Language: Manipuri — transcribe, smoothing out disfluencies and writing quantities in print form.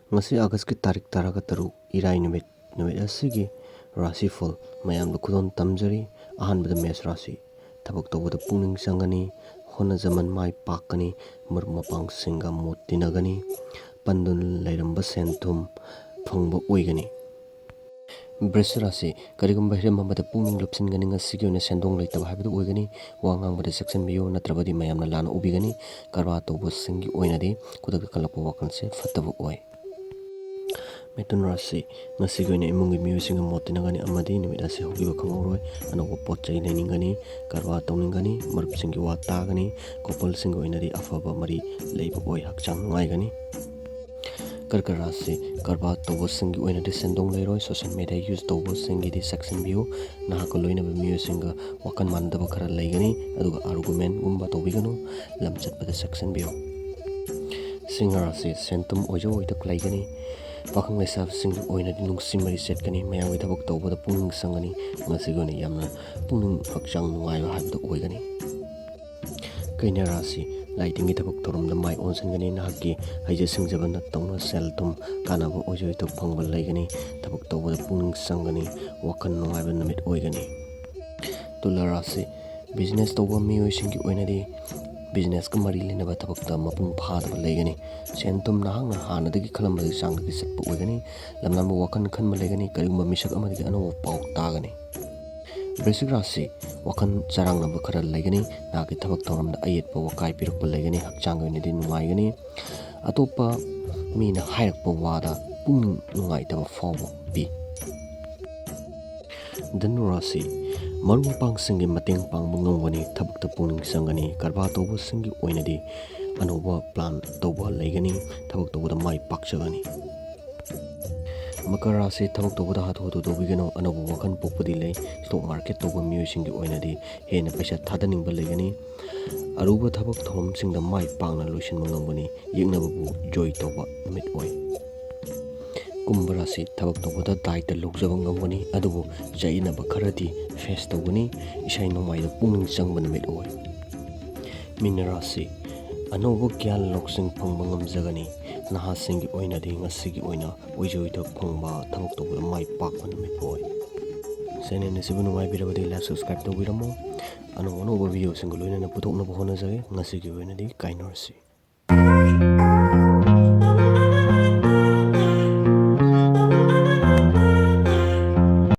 ngasi August ki tarik taraga taruk irai numit asigi Rashi Fal mayamda khudol tamjari ahanbada mes Rashi tabak tawbada puning sangani hona zaman mai pakani maruk mapang singa mot tinagani pandun leirbsu senthum phangba oigani Rashi karigumba hiramamada puning lupsingani ngasigi ona sendong leitaba haibda oigani wa ngangbada section vdio natrabadi mayamna lana ubigani karwa tawba singi oinadi kudakta kalakpa wakanse fataba oi Metun Rashi ngasi goina imungi miyusinga motinagani amadi nimit asi hogiba khangoroi anoba potchai leningani karwa tawningani marupsingi wa tagani couple singa oinadi afaba mari leiba oi hakchang nungaigani Rashi karwa tawba singi oinadi sendong leiroi social media use tawba singi di section view nahaka loinaba miyusinga wakan mandaba khara leigani aduga argument gumba tawbiganu lamchatpada section view Rashi sentum ojo oidak leigani Pakhang lesab sing oina di nungsi mari set kani mayang wi thabak tawbada puning sangani ngasi goni yamna puning hakchang nungai ba haibda oigani kaina Rashi lighting gi thabak torom da mai onsan gani nahaki haije singjabana tawna sel tum kanaba ojoi tok phangba leigani thabak tawbada puning sangani wakan nungai ba namit oigani Rashi business tawba miyoi singi oina di business ka mari linaba thabakta mapung phadaba leigani sentum nahang hanadagi khalambadi sangdagi satpa oigani lamnamba wakan khanma leigani karigumba misak amadagi anoba pau tagani Rashi wakan charangnaba khara leigani nagi thabak tawramda ayetpa wakai pirakpa leigani hakchang oinadi nungaigani atopa mina hairakpa wada puning nungaitaba fawba pi Rashi maru mapangsingi mateng pangba ngamgani thabakta puning sangani karba tawba singi oinadi anoba plan tawba leigani thabak tawbada mai pakchagani Rashi thabak tawbada hatu tawbigano anoba wakan pokpadi lei stock market tawba miyusingi oinadi hena paisa thadaningba leigani aruba thabak thoromsingda mai pangna loisinba ngamgani yeknababu joy tawba numit oi Rashi thabak tawbada daita lokjaba ngamgani adubu jainaba kharadi face tawgani isai nomaida puning changba numit oi Rashi anoba gyan loksing phangba ngamjagani nahasingi oinadi ngasigi oina oijoida phangba thabak tawbada mai pakpa numit oi channel asibu nungai birabadi like subscribe tawbiramo anoba video singa loinana puthoknba honajage ngasigi oinadi kainarsi